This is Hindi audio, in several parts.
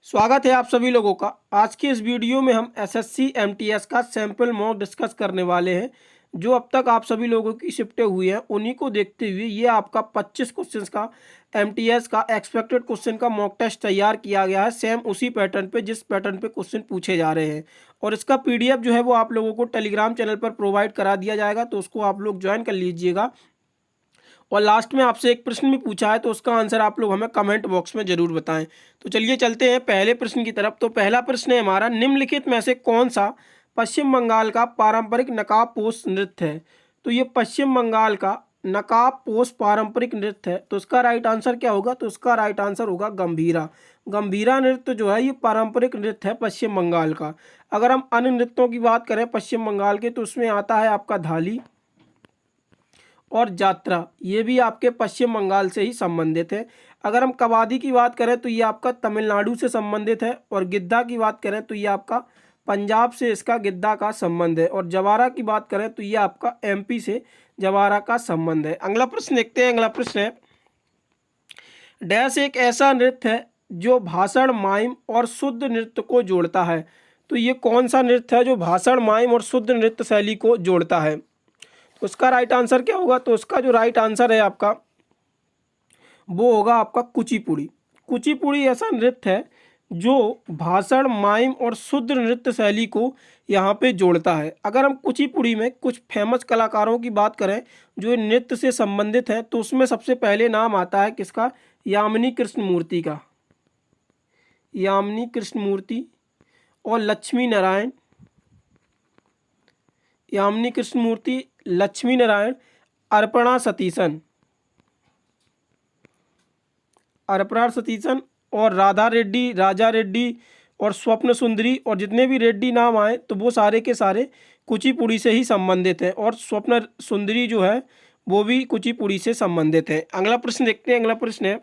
स्वागत है आप सभी लोगों का। आज के इस वीडियो में हम एसएससी एमटीएस का सैंपल मॉक डिस्कस करने वाले हैं। जो अब तक आप सभी लोगों की शिफ्टें हुई हैं उन्हीं को देखते हुए ये आपका 25 क्वेश्चंस का एमटीएस का एक्सपेक्टेड क्वेश्चन का मॉक टेस्ट तैयार किया गया है, सेम उसी पैटर्न पे जिस पैटर्न पे क्वेश्चन पूछे जा रहे हैं। और इसका पीडीएफ जो है वो आप लोगों को टेलीग्राम चैनल पर प्रोवाइड करा दिया जाएगा, तो उसको आप लोग ज्वाइन कर लीजिएगा। और लास्ट में आपसे एक प्रश्न भी पूछा है, तो उसका आंसर आप लोग हमें कमेंट बॉक्स में जरूर बताएं। तो चलिए चलते हैं पहले प्रश्न की तरफ। तो पहला प्रश्न है हमारा, निम्नलिखित में से कौन सा पश्चिम बंगाल का पारंपरिक नकाब पोश नृत्य है। तो ये पश्चिम बंगाल का नकाब पोश पारंपरिक नृत्य है, तो इसका राइट आंसर क्या होगा? तो इसका राइट आंसर होगा गंभीरा। गंभीरा नृत्य जो है ये पारंपरिक नृत्य है पश्चिम बंगाल का। अगर हम अन्य नृत्यों की बात करें पश्चिम बंगाल के, तो उसमें आता है आपका धाली और जात्रा, ये भी आपके पश्चिम बंगाल से ही संबंधित है। अगर हम कवादी की बात करें तो ये आपका तमिलनाडु से संबंधित है। और गिद्दा की बात करें तो ये आपका पंजाब से इसका गिद्दा का संबंध है। और जवारा की बात करें तो ये आपका एमपी से जवारा का संबंध है। अगला प्रश्न देखते हैं। अगला प्रश्न है, डैश एक ऐसा नृत्य है जो भाषण, माइम और शुद्ध नृत्य को जोड़ता है। तो ये कौन सा नृत्य है जो भाषण, माइम और शुद्ध नृत्य शैली को जोड़ता है? उसका राइट आंसर क्या होगा? तो उसका जो राइट आंसर है आपका वो होगा आपका कुचिपुड़ी। कुचिपुड़ी ऐसा नृत्य है जो भाषण, माइम और शुद्ध नृत्य शैली को यहाँ पे जोड़ता है। अगर हम कुचिपुड़ी में कुछ फेमस कलाकारों की बात करें जो नृत्य से संबंधित है, तो उसमें सबसे पहले नाम आता है किसका? यामिनी कृष्णमूर्ति का। यामिनी कृष्णमूर्ति और लक्ष्मी नारायण। यामिनी कृष्णमूर्ति, लक्ष्मी नारायण, अर्पणा सतीशन। अर्पणा सतीशन और राधा रेड्डी, राजा रेड्डी और स्वप्न सुंदरी, और जितने भी रेड्डी नाम आए तो वो सारे के सारे कुचिपुड़ी से ही संबंधित हैं। और स्वप्न सुंदरी जो है वो भी कुचिपुड़ी से संबंधित है। अगला प्रश्न देखते हैं। अगला प्रश्न है,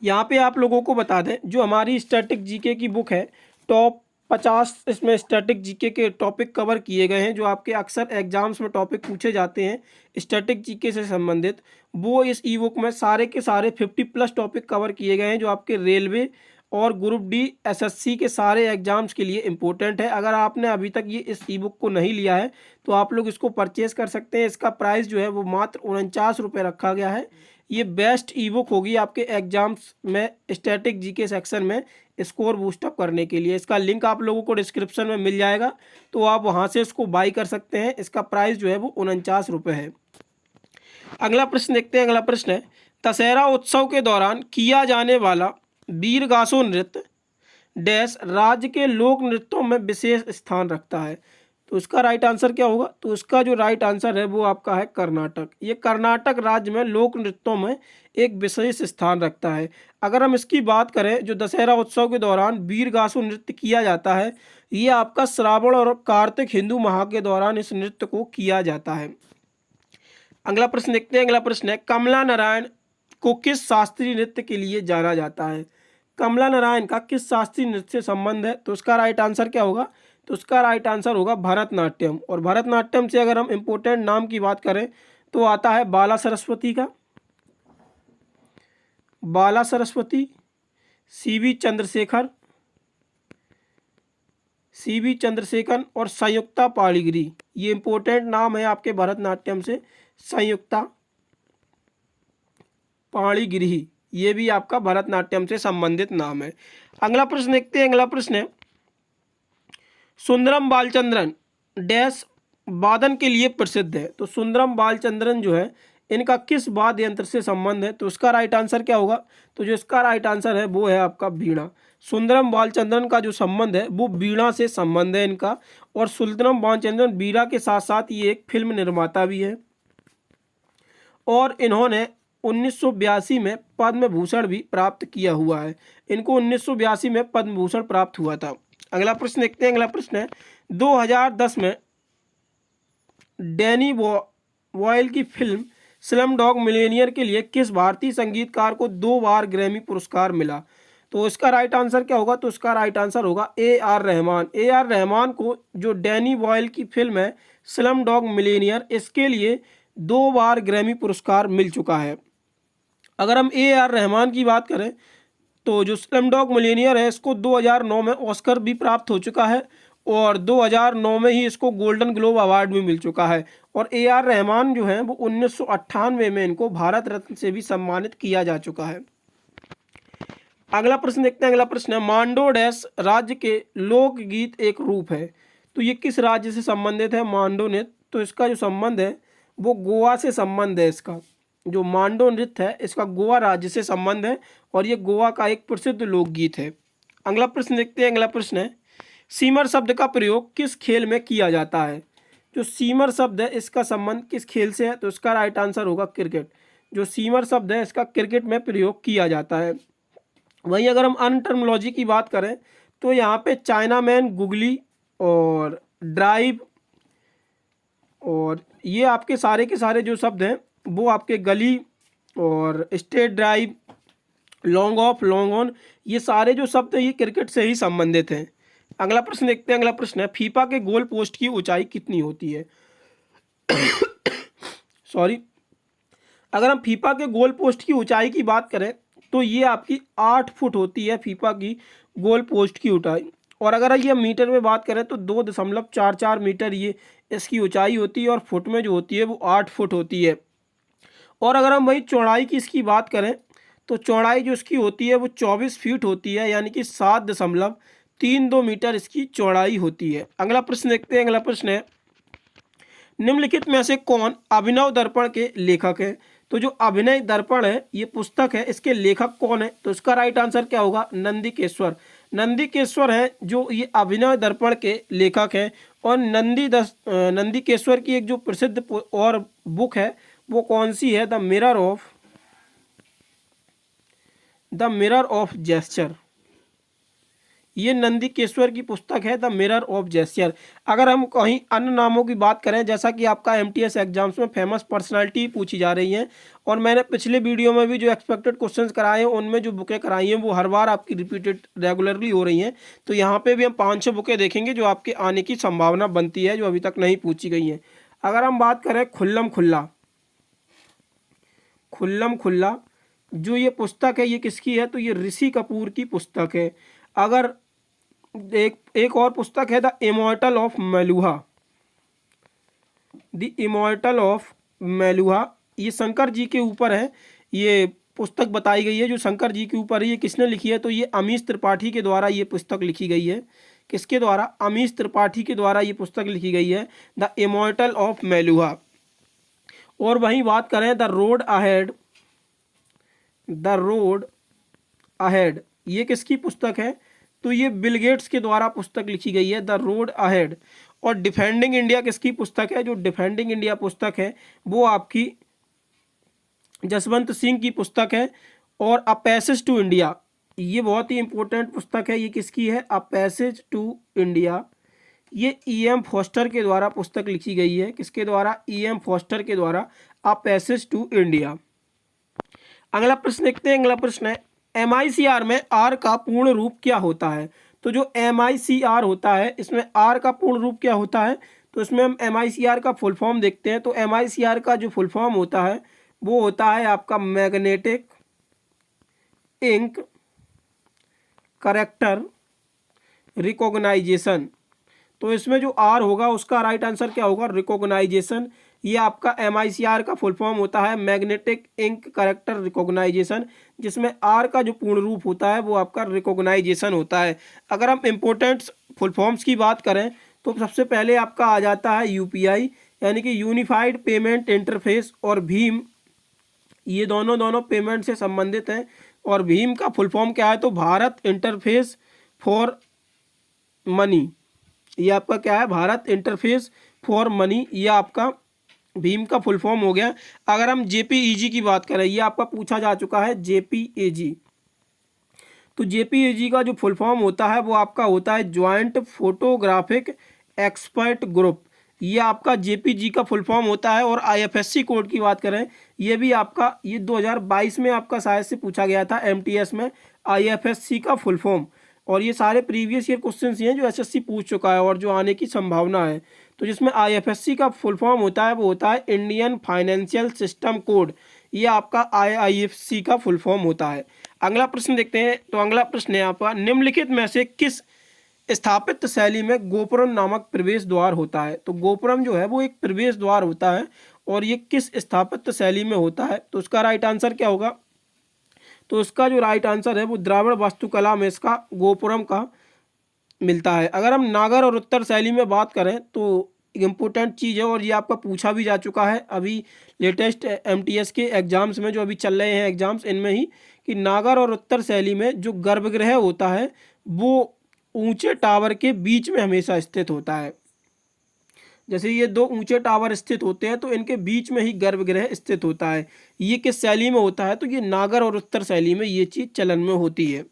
यहाँ पे आप लोगों को बता दें जो हमारी स्टैटिक जीके की बुक है, टॉप 50 इसमें स्टैटिक जीके के टॉपिक कवर किए गए हैं जो आपके अक्सर एग्जाम्स में टॉपिक पूछे जाते हैं स्टैटिक जीके से संबंधित। वो इस ई बुक में सारे के सारे 50+ टॉपिक कवर किए गए हैं जो आपके रेलवे और ग्रुप डी एसएससी के सारे एग्जाम्स के लिए इम्पोर्टेंट है। अगर आपने अभी तक ये इस ई बुक को नहीं लिया है तो आप लोग इसको परचेज़ कर सकते हैं। इसका प्राइस जो है वो मात्र 49 रुपये रखा गया है। ये बेस्ट ई बुक होगी आपके एग्जाम्स में स्टैटिक जीके सेक्शन में स्कोर बूस्टअप करने के लिए। इसका लिंक आप लोगों को डिस्क्रिप्शन में मिल जाएगा, तो आप वहां से इसको बाई कर सकते हैं। इसका प्राइस जो है वो 49 रुपये है। अगला प्रश्न देखते हैं। अगला प्रश्न है, दशहरा उत्सव के दौरान किया जाने वाला वीरगासो नृत्य डैश राज्य के लोक नृत्यों में विशेष स्थान रखता है। तो इसका राइट आंसर क्या होगा? तो इसका जो राइट आंसर है वो आपका है कर्नाटक। ये कर्नाटक राज्य में लोक नृत्यों में एक विशेष स्थान रखता है। अगर हम इसकी बात करें जो दशहरा उत्सव के दौरान वीरगासु नृत्य किया जाता है, ये आपका श्रावण और कार्तिक हिंदू माह के दौरान इस नृत्य को किया जाता है। अगला प्रश्न देखते हैं। अगला प्रश्न है, कमला नारायण को किस शास्त्रीय नृत्य के लिए जाना जाता है? कमला नारायण का किस शास्त्रीय नृत्य से संबंध है? तो उसका राइट आंसर क्या होगा? तो उसका राइट आंसर होगा भरतनाट्यम। और भरतनाट्यम से अगर हम इम्पोर्टेंट नाम की बात करें तो आता है बाला सरस्वती का, बाला सरस्वती, सीवी चंद्रशेखर, सीवी चंद्रशेखर और संयुक्ता पाणिग्री। ये इंपॉर्टेंट नाम है आपके भरतनाट्यम से। संयुक्ता पाणिग्री ये भी आपका भरतनाट्यम से संबंधित नाम है। अगला प्रश्न देखते हैं। अगला प्रश्न है, सुंदरम बालचंद्रन डैश वादन के लिए प्रसिद्ध है। तो सुंदरम बालचंद्रन जो है इनका किस वाद्य यंत्र से संबंध है? तो उसका राइट आंसर क्या होगा? तो जो इसका राइट आंसर है वो है आपका वीणा। सुंदरम बालचंद्रन का जो संबंध है वो वीणा से संबंध है इनका। और सुंदरम बालचंद्रन वीणा के साथ साथ ये एक फिल्म निर्माता भी है। और इन्होंने 1982 में पद्म भूषण भी प्राप्त किया हुआ है। इनको 1982 में पद्म भूषण प्राप्त हुआ था। अगला प्रश्न देखते हैं। अगला प्रश्न है, 2010 में डैनी बॉयल की फिल्म स्लम डॉग मिलियनेयर के लिए किस भारतीय संगीतकार को 2 बार ग्रैमी पुरस्कार मिला? तो इसका राइट आंसर क्या होगा? तो इसका राइट आंसर होगा AR रहमान। AR रहमान को जो डैनी बॉयल की फिल्म है स्लम डॉग मिलियनेयर, इसके लिए 2 बार ग्रैमी पुरस्कार मिल चुका है। अगर हम AR रहमान की बात करें तो जो स्लमडॉग मिलियनेयर है इसको 2009 में ऑस्कर भी प्राप्त हो चुका है और 2009 में ही इसको गोल्डन ग्लोब अवार्ड भी मिल चुका है। और ए आर रहमान जो हैं वो 1998 में इनको भारत रत्न से भी सम्मानित किया जा चुका है। अगला प्रश्न देखते हैं। अगला प्रश्न है, मांडो डैश राज्य के लोकगीत एक रूप है। तो ये किस राज्य से संबंधित है मांडो नृत्य? तो इसका जो संबंध है वो गोवा से संबंध है। इसका जो मांडो नृत्य है इसका गोवा राज्य से संबंध है और ये गोवा का एक प्रसिद्ध लोकगीत है। अगला प्रश्न देखते हैं। अगला प्रश्न है, सीमर शब्द का प्रयोग किस खेल में किया जाता है? जो सीमर शब्द है इसका संबंध किस खेल से है? तो इसका राइट आंसर होगा क्रिकेट। जो सीमर शब्द है इसका क्रिकेट में प्रयोग किया जाता है। वहीं अगर हम अन्य टर्मिनोलॉजी की बात करें तो यहाँ पे चाइना मैन, गुगली और ड्राइव और ये आपके सारे के सारे जो शब्द हैं वो आपके गली और state drive, long off, long on, ये सारे जो शब्द हैं ये क्रिकेट से ही संबंधित हैं। अगला प्रश्न देखते हैं। अगला प्रश्न है, फीफा के गोल पोस्ट की ऊंचाई कितनी होती है? सॉरी, अगर हम फीफा के गोल पोस्ट की ऊंचाई की बात करें तो ये आपकी 8 फुट होती है फीफा की गोल पोस्ट की ऊंचाई। और अगर ये मीटर में बात करें तो 2.44 मीटर ये इसकी ऊंचाई होती है और फुट में जो होती है वो 8 फुट होती है। और अगर हम वही चौड़ाई की इसकी बात करें तो चौड़ाई जो इसकी होती है वो 24 फीट होती है, यानी कि 7.32 मीटर इसकी चौड़ाई होती है। अगला प्रश्न देखते हैं। अगला प्रश्न है, निम्नलिखित में से कौन अभिनव दर्पण के लेखक है? तो जो अभिनय दर्पण है ये पुस्तक है, इसके लेखक कौन है? तो इसका राइट आंसर क्या होगा? नंदीकेश्वर। नंदीकेश्वर है जो ये अभिनय दर्पण के लेखक हैं। और नंदीकेश्वर की एक जो प्रसिद्ध और बुक है वो कौन सी है? The mirror of gesture. ये नंदीकेश्वर की पुस्तक है, द मिरर ऑफ जेस्चर। अगर हम कहीं अन्य नामों की बात करें, जैसा कि आपका एमटीएस एग्जाम्स में फेमस पर्सनालिटी पूछी जा रही हैं और मैंने पिछले वीडियो में भी जो एक्सपेक्टेड क्वेश्चंस कराए हैं उनमें जो बुकें कराई हैं वो हर बार आपकी रिपीटेड रेगुलरली हो रही हैं। तो यहाँ पे भी हम 5-6 बुकें देखेंगे जो आपके आने की संभावना बनती है, जो अभी तक नहीं पूछी गई हैं। अगर हम बात करें खुल्लम खुल्ला, जो ये पुस्तक है ये किसकी है? तो ये ऋषि कपूर की पुस्तक है। अगर एक और पुस्तक है द इमॉर्टल ऑफ मेलुहा, ये शंकर जी के ऊपर है। ये पुस्तक बताई गई है जो शंकर जी के ऊपर है। ये किसने लिखी है? तो ये अमीश त्रिपाठी के द्वारा ये पुस्तक लिखी गई है। किसके द्वारा? अमीश त्रिपाठी के द्वारा ये पुस्तक लिखी गई है, द इमॉर्टल ऑफ मेलुहा। और वहीं बात करें द रोड अहेड, ये किसकी पुस्तक है? तो ये बिल गेट्स के द्वारा पुस्तक लिखी गई है, द रोड अहेड। और डिफेंडिंग इंडिया किसकी पुस्तक है? जो डिफेंडिंग इंडिया पुस्तक है वो आपकी जसवंत सिंह की पुस्तक है। और अ पैसेज टू इंडिया, ये बहुत ही इंपॉर्टेंट पुस्तक है। ये किसकी है? अ पैसेज टू इंडिया, ये E.M. फॉस्टर के द्वारा पुस्तक लिखी गई है। किसके द्वारा? E.M. फॉस्टर के द्वारा, अ पैसेज टू इंडिया। अगला प्रश्न देखते हैं। अगला प्रश्न है, MICR में R का पूर्ण रूप क्या होता है? तो जो MICR होता है इसमें R का पूर्ण रूप क्या होता है? तो इसमें हम MICR का फुल फॉर्म देखते हैं। तो MICR का जो फुल फॉर्म होता है वो होता है आपका मैग्नेटिक इंक करेक्टर रिकॉग्नाइजेशन। तो इसमें जो R होगा उसका राइट आंसर क्या होगा? रिकॉग्नाइजेशन। ये आपका MICR का फुल फॉर्म होता है मैग्नेटिक इंक करेक्टर रिकॉग्नाइजेशन, जिसमें R का जो पूर्ण रूप होता है वो आपका रिकॉग्नाइजेशन होता है। अगर हम इम्पोर्टेंट फुल फॉर्म्स की बात करें तो सबसे पहले आपका आ जाता है UPI, यानी कि यूनिफाइड पेमेंट इंटरफेस, और भीम, ये दोनों पेमेंट से संबंधित हैं। और भीम का फुल फॉर्म क्या है? तो भारत इंटरफेस फॉर मनी, ये आपका क्या है? भारत इंटरफेस फॉर मनी, ये आपका भीम का फुल फॉर्म हो गया। अगर हम JPEG की बात करें, ये आपका पूछा जा चुका है JPEG। तो JPEG का जो फुल फॉर्म होता है वो आपका होता है ज्वाइंट फोटोग्राफिक एक्सपर्ट ग्रुप, ये आपका JPEG का फुल फॉर्म होता है। और IFSC कोड की बात करें, ये भी आपका, ये 2022 में आपका शायद से पूछा गया था MTS में, IFSC का फुल फॉर्म। और ये सारे प्रीवियस ईयर क्वेश्चन ही हैं जो SSC पूछ चुका है और जो आने की संभावना है। तो जिसमें IFSC का फुल फॉर्म होता है वो होता है इंडियन फाइनेंशियल सिस्टम कोड, ये आपका IFSC का फुल फॉर्म होता है। अगला प्रश्न देखते हैं। तो अगला प्रश्न है आपका, निम्नलिखित में से किस स्थापित शैली में गोपुरम नामक प्रवेश द्वार होता है। तो गोपुरम जो है वो एक प्रवेश द्वार होता है और ये किस स्थापित शैली में होता है। तो उसका राइट आंसर क्या होगा। तो उसका जो राइट आंसर है वो द्राविड़ वास्तुकला में इसका गोपुरम का मिलता है। अगर हम नागर और उत्तर शैली में बात करें तो इम्पोर्टेंट चीज़ है और ये आपका पूछा भी जा चुका है अभी लेटेस्ट एमटीएस के एग्जाम्स में, जो अभी चल रहे हैं एग्जाम्स, इनमें ही, कि नागर और उत्तर शैली में जो गर्भगृह होता है वो ऊंचे टावर के बीच में हमेशा स्थित होता है। जैसे ये दो ऊंचे टावर स्थित होते हैं तो इनके बीच में ही गर्भगृह स्थित होता है। ये किस शैली में होता है। तो ये नागर और उत्तर शैली में ये चीज़ चलन में होती है।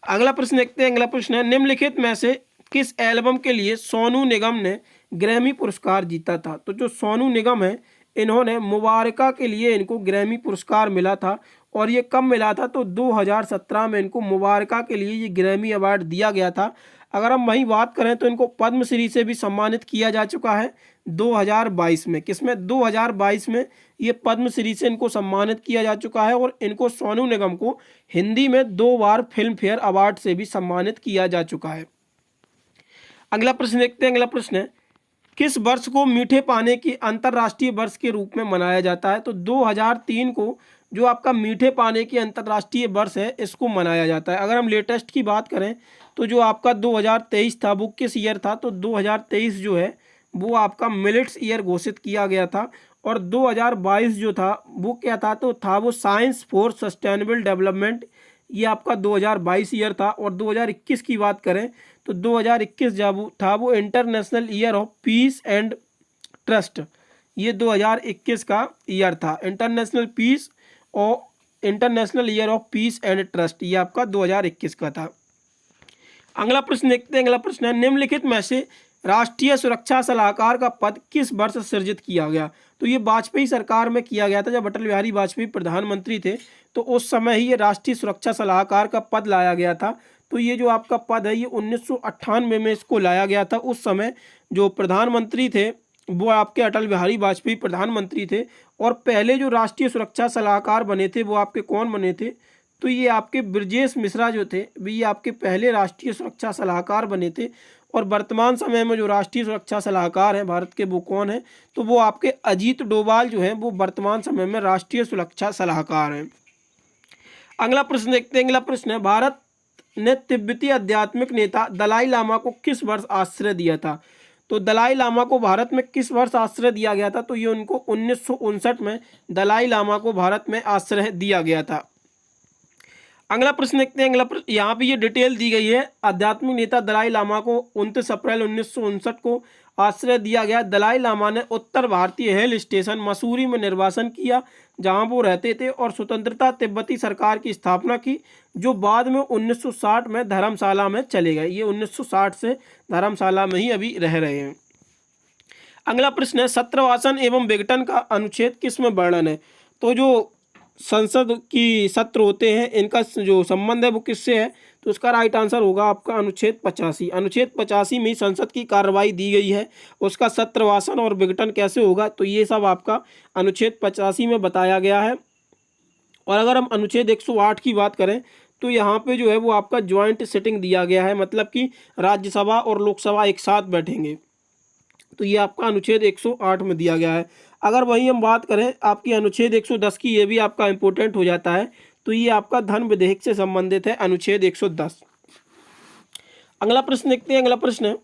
अगला प्रश्न देखते हैं। अगला प्रश्न है, निम्नलिखित में से किस एल्बम के लिए सोनू निगम ने ग्रैमी पुरस्कार जीता था। तो जो सोनू निगम है इन्होंने मुबारका के लिए इनको ग्रैमी पुरस्कार मिला था और ये कब मिला था। तो 2017 में इनको मुबारका के लिए ये ग्रैमी अवार्ड दिया गया था। अगर हम वहीं बात करें तो इनको पद्मश्री से भी सम्मानित किया जा चुका है 2022 में। किसमें, 2022 में ये पद्मश्री से इनको सम्मानित किया जा चुका है और इनको सोनू निगम को हिंदी में 2 बार फिल्म फेयर अवार्ड से भी सम्मानित किया जा चुका है। अगला प्रश्न देखते हैं। अगला प्रश्न है, किस वर्ष को मीठे पानी की अंतर्राष्ट्रीय वर्ष के रूप में मनाया जाता है। तो 2003 को जो आपका मीठे पानी की अंतर्राष्ट्रीय वर्ष है इसको मनाया जाता है। अगर हम लेटेस्ट की बात करें तो जो आपका 2023 था वो किस ईयर था। तो 2023 जो है वो आपका मिलेट्स ईयर घोषित किया गया था और 2022 जो था वो क्या था। तो था वो साइंस फॉर सस्टेनेबल डेवलपमेंट, ये आपका 2022 ईयर था। और 2021 की बात करें तो 2021 जब था वो international year of peace and trust, ये 2021 का ईयर था। इंटरनेशनल पीस और international year of peace and trust, ये आपका 2021 का था। अगला प्रश्न देखते हैं। अगला प्रश्न है, निम्नलिखित में से राष्ट्रीय सुरक्षा सलाहकार का पद किस वर्ष सृजित किया गया। तो ये वाजपेयी सरकार में किया गया था, जब अटल बिहारी वाजपेयी प्रधानमंत्री थे तो उस समय ही ये राष्ट्रीय सुरक्षा सलाहकार का पद लाया गया था। तो ये जो आपका पद है ये 1998 में इसको लाया गया था। उस समय जो प्रधानमंत्री थे वो आपके अटल बिहारी वाजपेयी प्रधानमंत्री थे और पहले जो राष्ट्रीय सुरक्षा सलाहकार बने थे वो आपके कौन बने थे। तो ये आपके ब्रजेश मिश्रा जो थे ये आपके पहले राष्ट्रीय सुरक्षा सलाहकार बने थे। और वर्तमान समय में जो राष्ट्रीय सुरक्षा सलाहकार हैं भारत के वो कौन है। तो वो आपके अजीत डोभाल जो हैं वो वर्तमान समय में राष्ट्रीय सुरक्षा सलाहकार हैं। अगला प्रश्न देखते हैं। अगला प्रश्न है, भारत ने तिब्बती आध्यात्मिक नेता दलाई लामा को किस वर्ष आश्रय दिया था। तो दलाई लामा को भारत में किस वर्ष आश्रय दिया गया था। तो ये उनको 1959 में दलाई लामा को भारत में आश्रय दिया गया था। अगला प्रश्न देखते हैं। अगला प्रश्न, यहाँ पे ये डिटेल दी गई है। आध्यात्मिक नेता दलाई लामा को 29 अप्रैल 1959 को आश्रय दिया गया। दलाई लामा ने उत्तर भारतीय हिल स्टेशन मसूरी में निर्वासन किया जहाँ वो रहते थे और स्वतंत्रता तिब्बती सरकार की स्थापना की, जो बाद में 1960 में धर्मशाला में चले गए। ये 1960 से धर्मशाला में ही अभी रह रहे हैं। अगला प्रश्न है, सत्रवासन एवं विघटन का अनुच्छेद किस में वर्णन है। तो जो संसद की सत्र होते हैं इनका जो संबंध है वो किससे है। तो उसका राइट आंसर होगा आपका अनुच्छेद 85। अनुच्छेद 85 में संसद की कार्रवाई दी गई है, उसका सत्रवासन और विघटन कैसे होगा तो ये सब आपका अनुच्छेद 85 में बताया गया है। और अगर हम अनुच्छेद 108 की बात करें तो यहाँ पे जो है वो आपका ज्वाइंट सिटिंग दिया गया है, मतलब कि राज्यसभा और लोकसभा एक साथ बैठेंगे। तो ये आपका अनुच्छेद 108 में दिया गया है। अगर वहीं हम बात करें आपकी अनुच्छेद 110 की, ये भी आपका इंपॉर्टेंट हो जाता है। तो ये आपका धन विधेयक से संबंधित है, अनुच्छेद 110। अगला प्रश्न देखते हैं। अगला प्रश्न है,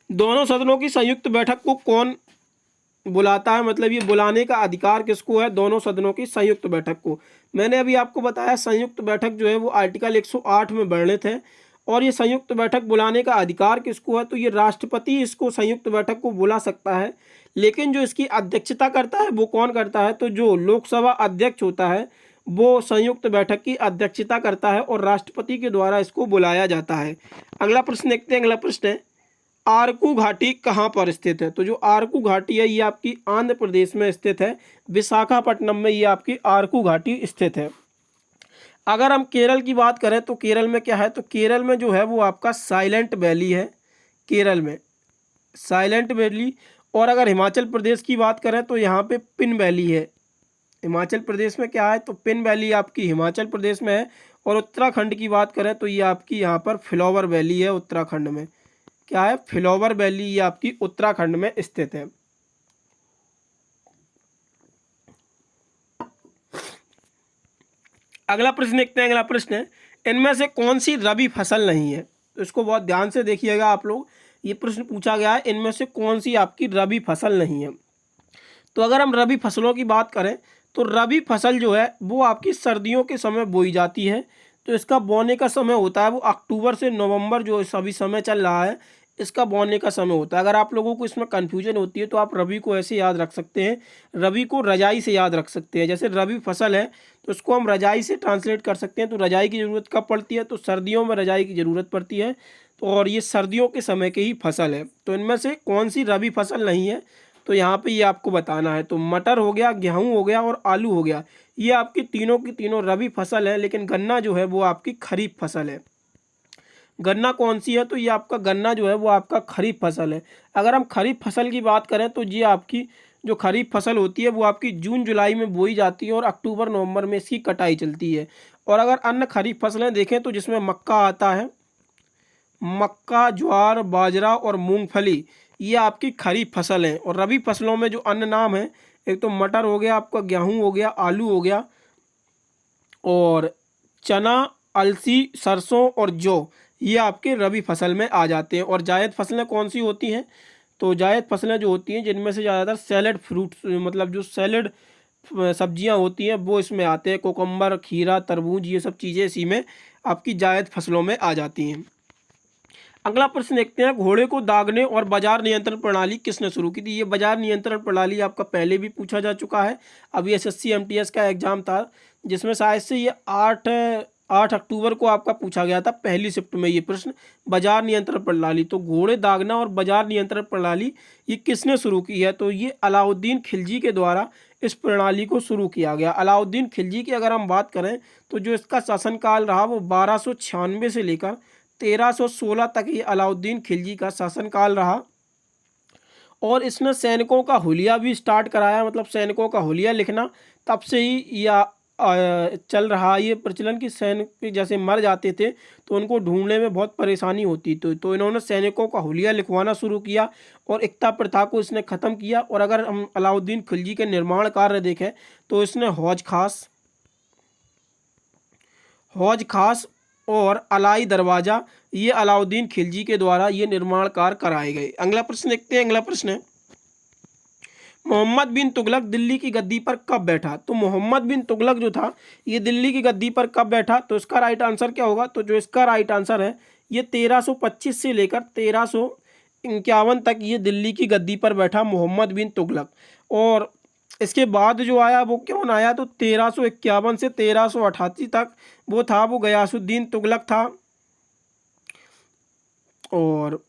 दोनों सदनों की संयुक्त बैठक को कौन बुलाता है, मतलब ये बुलाने का अधिकार किसको है दोनों सदनों की संयुक्त बैठक को। मैंने अभी आपको बताया संयुक्त बैठक जो है वो आर्टिकल 108 में वर्णित है और ये संयुक्त बैठक बुलाने का अधिकार किसको है। तो ये राष्ट्रपति इसको संयुक्त बैठक को बुला सकता है, लेकिन जो इसकी अध्यक्षता करता है वो कौन करता है। तो जो लोकसभा अध्यक्ष होता है वो संयुक्त बैठक की अध्यक्षता करता है और राष्ट्रपति के द्वारा इसको बुलाया जाता है। अगला प्रश्न देखते हैं। अगला प्रश्न है, आरकू घाटी कहाँ पर स्थित है। तो जो आरकू घाटी है ये आपकी आंध्र प्रदेश में स्थित है, विशाखापट्टनम में ये आपकी आरकू घाटी स्थित है। अगर हम केरल की बात करें तो केरल में क्या है। तो केरल में जो है वो आपका साइलेंट वैली है, केरल में साइलेंट वैली। और अगर हिमाचल प्रदेश की बात करें तो यहाँ पे पिन वैली है, हिमाचल प्रदेश में क्या है, तो पिन वैली आपकी हिमाचल प्रदेश में है। और उत्तराखंड की बात करें तो ये आपकी यहाँ पर फ्लावर वैली है उत्तराखंड में। क्या है, फ्लावर वैली, ये आपकी उत्तराखंड में स्थित है। अगला प्रश्न देखते हैं। अगला प्रश्न है, इनमें से कौन सी रबी फसल नहीं है। तो इसको बहुत ध्यान से देखिएगा आप लोग, ये प्रश्न पूछा गया है, इनमें से कौन सी आपकी रबी फसल नहीं है। तो अगर हम रबी फसलों की बात करें तो रबी फसल जो है वो आपकी सर्दियों के समय बोई जाती है। तो इसका बोने का समय होता है वो अक्टूबर से नवंबर, जो अभी समय चल रहा है इसका बोने का समय होता है। अगर आप लोगों को इसमें कन्फ्यूजन होती है तो आप रबी को ऐसे याद रख सकते हैं, रबी को रजाई से याद रख सकते हैं। जैसे रबी फसल है तो इसको हम रजाई से ट्रांसलेट कर सकते हैं। तो रजाई की ज़रूरत कब पड़ती है, तो सर्दियों में रजाई की ज़रूरत पड़ती है। तो और ये सर्दियों के समय की ही फसल है। तो इनमें से कौन सी रबी फसल नहीं है, तो यहाँ पे ये आपको बताना है। तो मटर हो गया, गेहूं हो गया और आलू हो गया, ये आपकी तीनों की तीनों रबी फसल है। लेकिन गन्ना जो है वो आपकी खरीफ फसल है। गन्ना कौन सी है, तो ये आपका गन्ना जो है वो आपका खरीफ फसल है। अगर हम खरीफ फसल की बात करें तो ये आपकी जो खरीफ फसल होती है वो आपकी जून जुलाई में बोई जाती है और अक्टूबर नवंबर में इसकी कटाई चलती है। और अगर अन्य खरीफ फसलें देखें तो जिसमें मक्का आता है, मक्का, ज्वार, बाजरा और मूंगफली, ये आपकी खरीफ फसल है। और रबी फसलों में जो अन्य नाम है, एक तो मटर हो गया आपका, गेहूं हो गया, आलू हो गया और चना, अलसी, सरसों और जौ, ये आपके रबी फसल में आ जाते हैं। और जायद फसलें कौन सी होती हैं, तो जायद फसलें जो होती हैं जिनमें से ज़्यादातर सैलड फ्रूट्स, मतलब जो सैलड सब्जियां होती हैं वो इसमें आते हैं। कोकम्बर, खीरा, तरबूज, ये सब चीज़ें इसी में आपकी जायद फसलों में आ जाती हैं। अगला प्रश्न देखते हैं, घोड़े को दागने और बाजार नियंत्रण प्रणाली किसने शुरू की थी। ये बाजार नियंत्रण प्रणाली आपका पहले भी पूछा जा चुका है। अभी एसएससी एमटीएस का एग्जाम था जिसमें शायद से ये 8 अक्टूबर को आपका पूछा गया था, पहली शिफ्ट में ये प्रश्न, बाजार नियंत्रण प्रणाली। तो घोड़े दागना और बाजार नियंत्रण प्रणाली ये किसने शुरू की है, तो ये अलाउद्दीन खिलजी के द्वारा इस प्रणाली को शुरू किया गया। अलाउद्दीन खिलजी की अगर हम बात करें तो जो इसका शासनकाल रहा वो 1296 से लेकर 1316 तक ये अलाउद्दीन खिलजी का शासनकाल रहा। और इसने सैनिकों का हुलिया भी स्टार्ट कराया, मतलब सैनिकों का हुलिया लिखना तब से ही यह चल रहा ये प्रचलन कि सैनिक जैसे मर जाते थे तो उनको ढूंढने में बहुत परेशानी होती। तो इन्होंने सैनिकों का हुलिया लिखवाना शुरू किया और एकता प्रथा को इसने ख़त्म किया। और अगर हम अलाउद्दीन खिलजी के निर्माण कार्य देखें तो इसने हौज खास और अलाई दरवाज़ा, ये अलाउद्दीन खिलजी के द्वारा ये निर्माण कार्य कराए गए। अगला प्रश्न देखते हैं। अगला प्रश्न है, मोहम्मद बिन तुगलक दिल्ली की गद्दी पर कब बैठा। तो मोहम्मद बिन तुगलक जो था ये दिल्ली की गद्दी पर कब बैठा, तो इसका राइट आंसर क्या होगा, तो जो इसका राइट आंसर है ये 1325 से लेकर 1351 तक ये दिल्ली की गद्दी पर बैठा मोहम्मद बिन तुगलक। और इसके बाद जो आया वो कौन आया, तो 1351 से 1388 तक वो था, वो गयासुद्दीन तुगलक था। और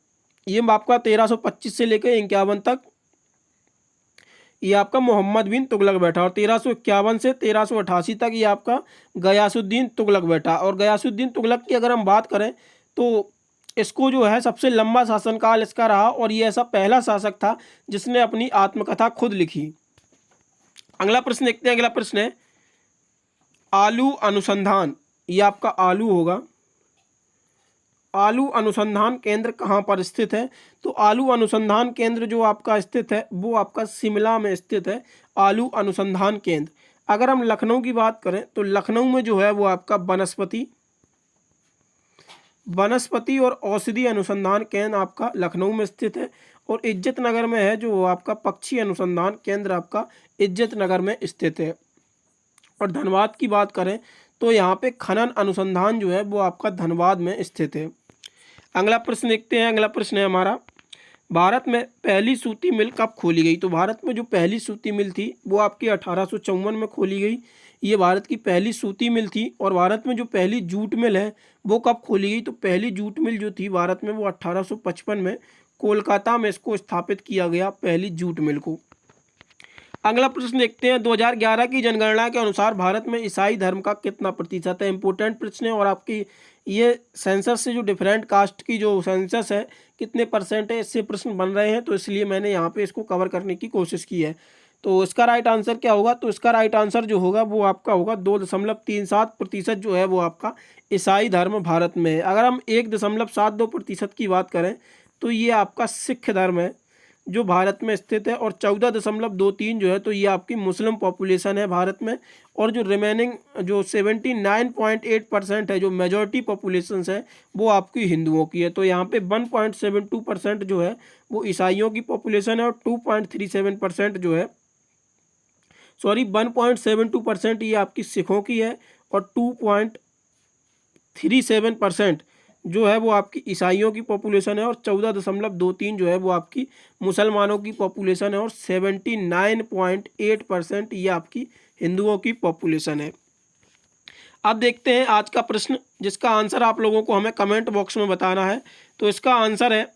ये आपका 1325 से लेकर 51 तक ये आपका मोहम्मद बिन तुगलक बैठा। और 1351 से 1388 तक ये आपका गयासुद्दीन तुगलक बैठा। और गयासुद्दीन तुगलक की अगर हम बात करें तो इसको जो है सबसे लंबा शासनकाल इसका रहा और ये ऐसा पहला शासक था जिसने अपनी आत्मकथा खुद लिखी। अगला प्रश्न देखते हैं। अगला प्रश्न है, आलू अनुसंधान, ये आपका आलू होगा, आलू अनुसंधान केंद्र कहाँ पर स्थित है, तो आलू अनुसंधान केंद्र जो आपका स्थित है वो आपका शिमला में स्थित है, आलू अनुसंधान केंद्र। अगर हम लखनऊ की बात करें तो लखनऊ में जो है वो आपका वनस्पति और औषधि अनुसंधान केंद्र आपका लखनऊ में स्थित है। और इज्जत नगर में है जो आपका पक्षी अनुसंधान केंद्र आपका इज्जत नगर में स्थित है। और धनबाद की बात करें तो यहाँ पे खनन अनुसंधान जो है वो आपका धनबाद में स्थित है। अगला प्रश्न देखते हैं। अगला प्रश्न है हमारा, भारत में पहली सूती मिल कब खोली गई। तो भारत में जो पहली सूती मिल थी वो आपकी 1854 में खोली गई, ये भारत की पहली सूती मिल थी। और भारत में जो पहली जूट मिल है वो कब खोली गई, तो पहली जूट मिल जो थी भारत में वो 1855 में कोलकाता में इसको स्थापित किया गया, पहली जूट मिल को। अगला प्रश्न देखते हैं, 2011 की जनगणना के अनुसार भारत में ईसाई धर्म का कितना प्रतिशत है। इंपॉर्टेंट प्रश्न है और आपकी ये सेंसस से जो डिफरेंट कास्ट की जो सेंसस है कितने परसेंट है इससे प्रश्न बन रहे हैं, तो इसलिए मैंने यहाँ पे इसको कवर करने की कोशिश की है। तो इसका राइट आंसर क्या होगा? तो इसका राइट आंसर जो होगा वो आपका होगा 2.37% जो है वो आपका ईसाई धर्म भारत में है। अगर हम 1.72% की बात करें तो ये आपका सिख धर्म है जो भारत में स्थित है, और 14.23 जो है तो ये आपकी मुस्लिम पॉपुलेशन है भारत में। और जो रिमेनिंग जो 79.8% है, जो मेजॉरिटी पॉपुलेशन है, वो आपकी हिंदुओं की है। तो यहाँ पे 1.72% जो है वो ईसाइयों की पॉपुलेशन है, और 2.37% जो है 1.72% ये आपकी सिखों की है, और 2.37% जो है वो आपकी ईसाइयों की पॉपुलेशन है, और 14.23 जो है वो आपकी मुसलमानों की पॉपुलेशन है, और 79.8% ये आपकी हिंदुओं की पॉपुलेशन है। अब देखते हैं आज का प्रश्न, जिसका आंसर आप लोगों को हमें कमेंट बॉक्स में बताना है। तो इसका आंसर है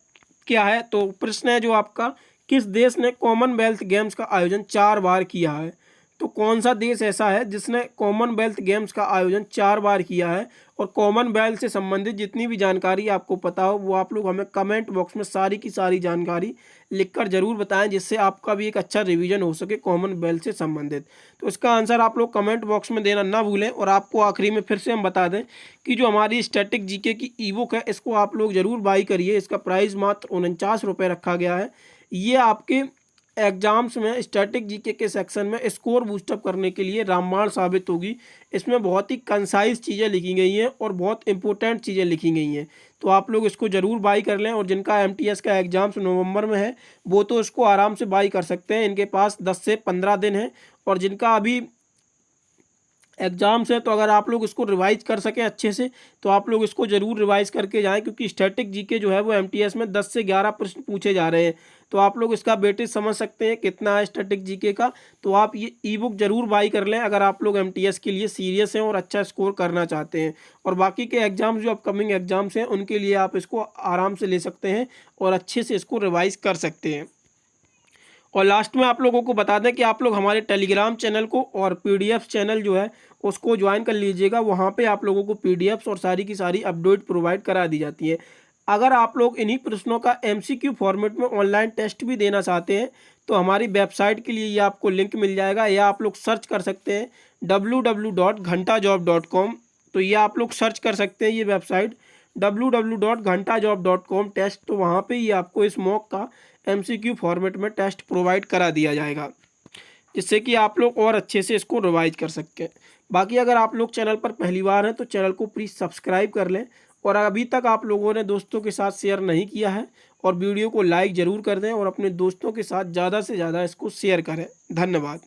क्या है? तो प्रश्न है जो आपका, किस देश ने कॉमनवेल्थ गेम्स का आयोजन 4 बार किया है? तो कौन सा देश ऐसा है जिसने कॉमनवेल्थ गेम्स का आयोजन 4 बार किया है? और कॉमनवेल्थ से संबंधित जितनी भी जानकारी आपको पता हो वो आप लोग हमें कमेंट बॉक्स में सारी की सारी जानकारी लिखकर जरूर बताएं, जिससे आपका भी एक अच्छा रिवीजन हो सके कॉमनवेल्थ से संबंधित। तो इसका आंसर आप लोग कमेंट बॉक्स में देना ना भूलें। और आपको आखिरी में फिर से हम बता दें कि जो हमारी स्टैटिक जीके की ई बुक है, इसको आप लोग ज़रूर बाई करिए। इसका प्राइस मात्र 49 रुपये रखा गया है। ये आपके एग्जाम्स में स्टैटिक जीके के सेक्शन में स्कोर बूस्टअप करने के लिए रामबाण साबित होगी। इसमें बहुत ही कंसाइज चीज़ें लिखी गई हैं और बहुत इंपॉर्टेंट चीज़ें लिखी गई हैं। तो आप लोग इसको ज़रूर बाई कर लें। और जिनका एमटीएस का एग्ज़ाम्स नवंबर में है वो तो इसको आराम से बाई कर सकते हैं, इनके पास 10 से 15 दिन है। और जिनका अभी एग्जाम्स है, तो अगर आप लोग इसको रिवाइज कर सकें अच्छे से तो आप लोग इसको ज़रूर रिवाइज करके जाएं, क्योंकि स्टैटिक जीके जो है वो एमटीएस में 10 से 11 प्रश्न पूछे जा रहे हैं। तो आप लोग इसका वेटेज समझ सकते हैं कितना है स्टैटिक जीके का। तो आप ये ई बुक ज़रूर बाई कर लें अगर आप लोग एमटीएस के लिए सीरियस हैं और अच्छा स्कोर करना चाहते हैं। और बाकी के एग्जाम्स जो अपकमिंग एग्जाम्स हैं उनके लिए आप इसको आराम से ले सकते हैं और अच्छे से इसको रिवाइज कर सकते हैं। और लास्ट में आप लोगों को बता दें कि आप लोग हमारे टेलीग्राम चैनल को और पीडीएफ चैनल जो है उसको ज्वाइन कर लीजिएगा। वहाँ पे आप लोगों को पीडीएफ्स और सारी की सारी अपडेट प्रोवाइड करा दी जाती है। अगर आप लोग इन्हीं प्रश्नों का एमसीक्यू फॉर्मेट में ऑनलाइन टेस्ट भी देना चाहते हैं तो हमारी वेबसाइट के लिए ये आपको लिंक मिल जाएगा, या आप लोग सर्च कर सकते हैं www.ghantajob.com। तो ये आप लोग सर्च कर सकते हैं ये वेबसाइट www.ghantajob.com टेस्ट। तो वहाँ पे ये आपको इस मॉक का एमसीक्यू फॉर्मेट में टेस्ट प्रोवाइड करा दिया जाएगा, जिससे कि आप लोग और अच्छे से इसको रिवाइज कर सकें। बाकी अगर आप लोग चैनल पर पहली बार हैं तो चैनल को प्लीज़ सब्सक्राइब कर लें, और अभी तक आप लोगों ने दोस्तों के साथ शेयर नहीं किया है और वीडियो को लाइक ज़रूर कर दें, और अपने दोस्तों के साथ ज़्यादा से ज़्यादा इसको शेयर करें। धन्यवाद।